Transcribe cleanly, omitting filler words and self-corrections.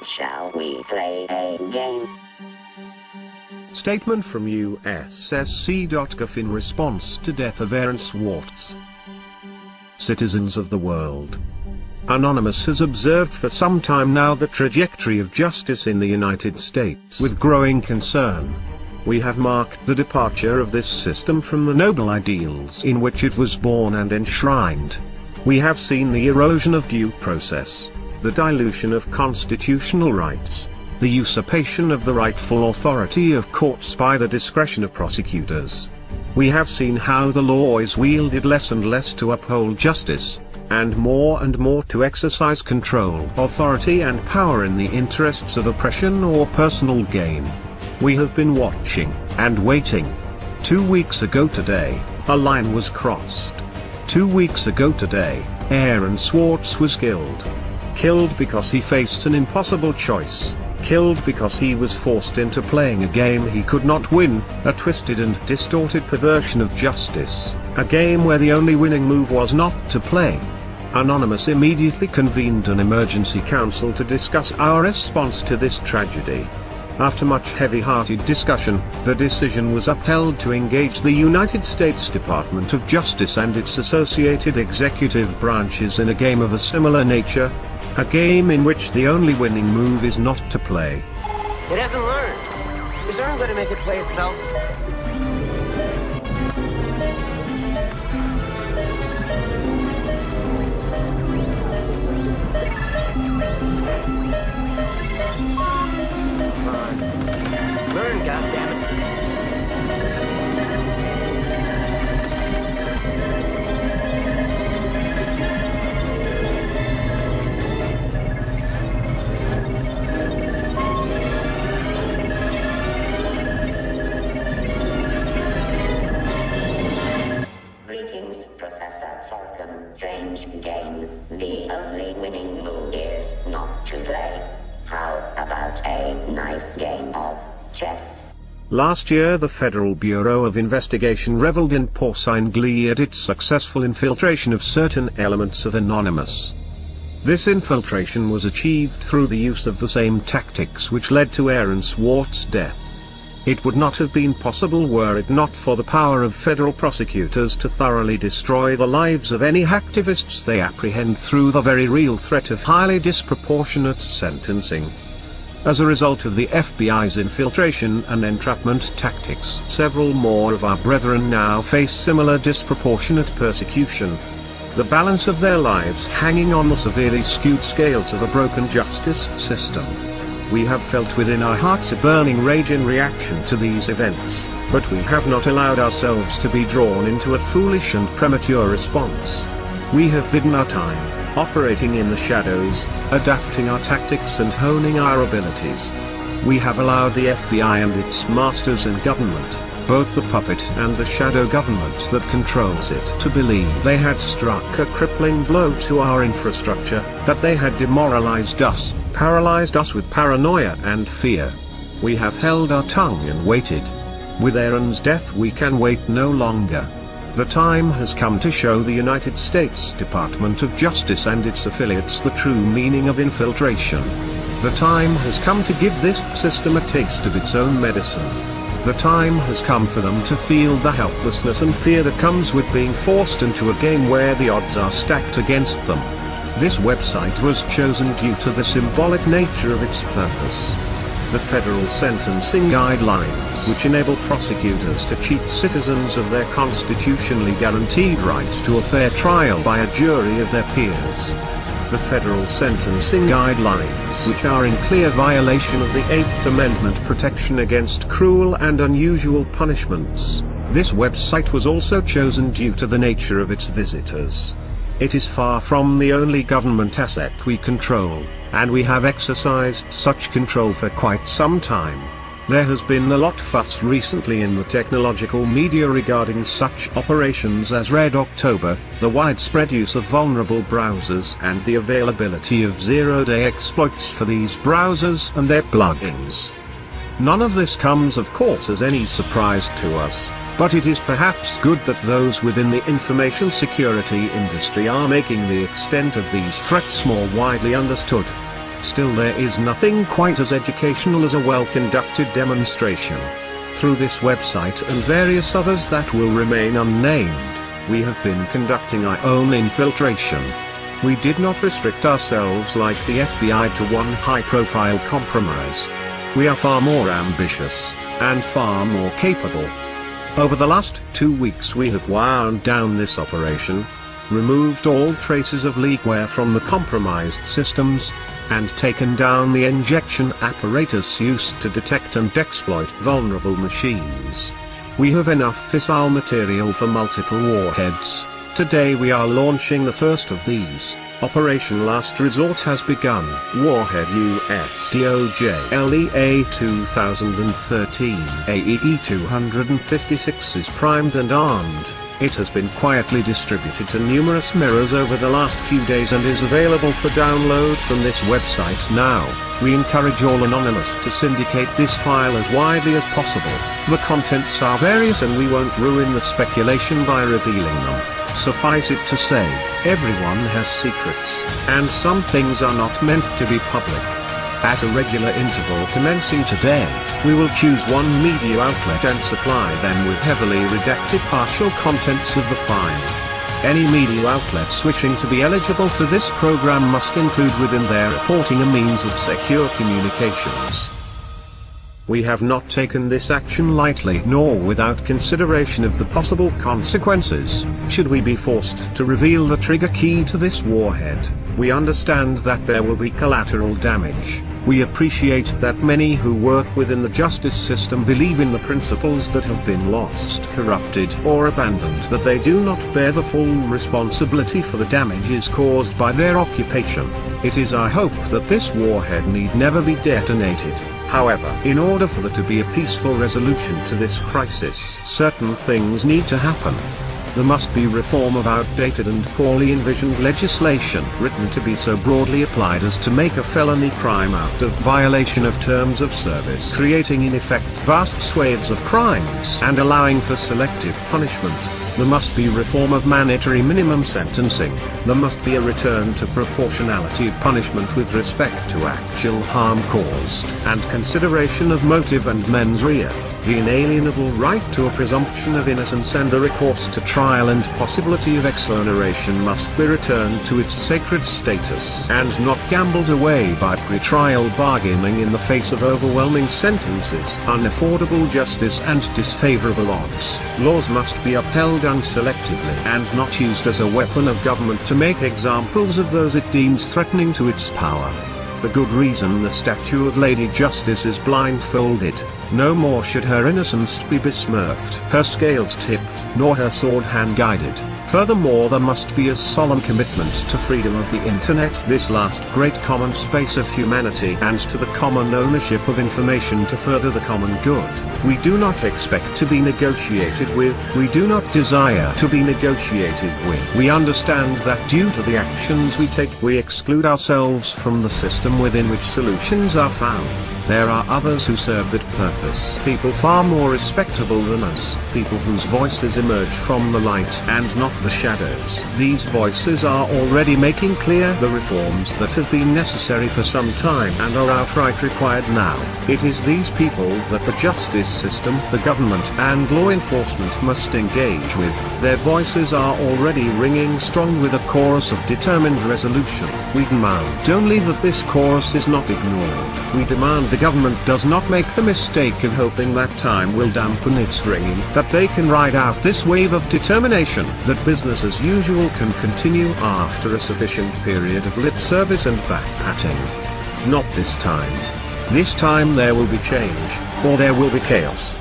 Shall we play a game? Statement from USSC.GOV in response to death of Aaron Swartz. Citizens of the world. Anonymous has observed for some time now the trajectory of justice in the United States with growing concern. We have marked the departure of this system from the noble ideals in which it was born and enshrined. We have seen the erosion of due process, the dilution of constitutional rights, the usurpation of the rightful authority of courts by the discretion of prosecutors. We have seen how the law is wielded less and less to uphold justice, and more to exercise control, authority and power in the interests of oppression or personal gain. We have been watching, and waiting. 2 weeks ago today, a line was crossed. 2 weeks ago today, Aaron Swartz was killed. Killed because he faced an impossible choice. Killed because he was forced into playing a game he could not win, a twisted and distorted perversion of justice, a game where the only winning move was not to play. Anonymous immediately convened an emergency council to discuss our response to this tragedy. After much heavy-hearted discussion, the decision was upheld to engage the United States Department of Justice and its associated executive branches in a game of a similar nature, a game in which the only winning move is not to play. It hasn't learned. Is Earn going to make it play itself? Learn, goddammit. Greetings, Professor Falcon. Strange game. The only winning move is not to play. How about a nice game of chess? Last year the Federal Bureau of Investigation reveled in porcine glee at its successful infiltration of certain elements of Anonymous. This infiltration was achieved through the use of the same tactics which led to Aaron Swartz's death. It would not have been possible were it not for the power of federal prosecutors to thoroughly destroy the lives of any hacktivists they apprehend through the very real threat of highly disproportionate sentencing. As a result of the FBI's infiltration and entrapment tactics, several more of our brethren now face similar disproportionate persecution. The balance of their lives hanging on the severely skewed scales of a broken justice system. We have felt within our hearts a burning rage in reaction to these events, but we have not allowed ourselves to be drawn into a foolish and premature response. We have bidden our time, operating in the shadows, adapting our tactics and honing our abilities. We have allowed the FBI and its masters in government, both the puppet and the shadow government that controls it, to believe they had struck a crippling blow to our infrastructure, that they had demoralized us, paralyzed us with paranoia and fear. We have held our tongue and waited. With Aaron's death we can wait no longer. The time has come to show the United States Department of Justice and its affiliates the true meaning of infiltration. The time has come to give this system a taste of its own medicine. The time has come for them to feel the helplessness and fear that comes with being forced into a game where the odds are stacked against them. This website was chosen due to the symbolic nature of its purpose. The federal sentencing guidelines, which enable prosecutors to cheat citizens of their constitutionally guaranteed right to a fair trial by a jury of their peers. The federal sentencing guidelines, which are in clear violation of the 8th Amendment protection against cruel and unusual punishments. This website was also chosen due to the nature of its visitors. It is far from the only government asset we control, and we have exercised such control for quite some time. There has been a lot fuss recently in the technological media regarding such operations as Red October, the widespread use of vulnerable browsers and the availability of zero-day exploits for these browsers and their plugins. None of this comes of course as any surprise to us, but it is perhaps good that those within the information security industry are making the extent of these threats more widely understood. Still, there is nothing quite as educational as a well-conducted demonstration. Through this website and various others that will remain unnamed, we have been conducting our own infiltration. We did not restrict ourselves like the FBI to one high-profile compromise. We are far more ambitious, and far more capable. Over the last 2 weeks we have wound down this operation, removed all traces of leakware from the compromised systems, and taken down the injection apparatus used to detect and exploit vulnerable machines. We have enough fissile material for multiple warheads. Today we are launching the first of these. Operation Last Resort has begun. Warhead USSC.GOV 2013 AEE-256 is primed and armed. It has been quietly distributed to numerous mirrors over the last few days and is available for download from this website now. We encourage all anonymous to syndicate this file as widely as possible. The contents are various and we won't ruin the speculation by revealing them. Suffice it to say, everyone has secrets, and some things are not meant to be public. At a regular interval commencing today, we will choose one media outlet and supply them with heavily redacted partial contents of the file. Any media outlet switching to be eligible for this program must include within their reporting a means of secure communications. We have not taken this action lightly nor without consideration of the possible consequences, should we be forced to reveal the trigger key to this warhead. We understand that there will be collateral damage. We appreciate that many who work within the justice system believe in the principles that have been lost, corrupted, or abandoned, that they do not bear the full responsibility for the damages caused by their occupation. It is our hope that this warhead need never be detonated. However, in order for there to be a peaceful resolution to this crisis, certain things need to happen. There must be reform of outdated and poorly envisioned legislation written to be so broadly applied as to make a felony crime out of violation of terms of service, creating in effect vast swathes of crimes and allowing for selective punishment. There must be reform of mandatory minimum sentencing. There must be a return to proportionality of punishment with respect to actual harm caused, and consideration of motive and mens rea. The inalienable right to a presumption of innocence and the recourse to trial and possibility of exoneration must be returned to its sacred status and not gambled away by pre-trial bargaining in the face of overwhelming sentences, unaffordable justice and disfavorable odds. Laws must be upheld unselectively and not used as a weapon of government to make examples of those it deems threatening to its power. For good reason the statue of Lady Justice is blindfolded. No more should her innocence be besmirched, her scales tipped, nor her sword hand-guided. Furthermore, there must be a solemn commitment to freedom of the internet, this last great common space of humanity, and to the common ownership of information to further the common good. We do not expect to be negotiated with, we do not desire to be negotiated with. We understand that due to the actions we take, we exclude ourselves from the system within which solutions are found. There are others who serve that purpose. People far more respectable than us. People whose voices emerge from the light and not the shadows. These voices are already making clear the reforms that have been necessary for some time and are outright required now. It is these people that the justice system, the government and law enforcement must engage with. Their voices are already ringing strong with a chorus of determined resolution. We demand only that this chorus is not ignored. We demand the government does not make the mistake of hoping that time will dampen its ringing, that they can ride out this wave of determination, that business as usual can continue after a sufficient period of lip service and back-patting. Not this time. This time there will be change, or there will be chaos.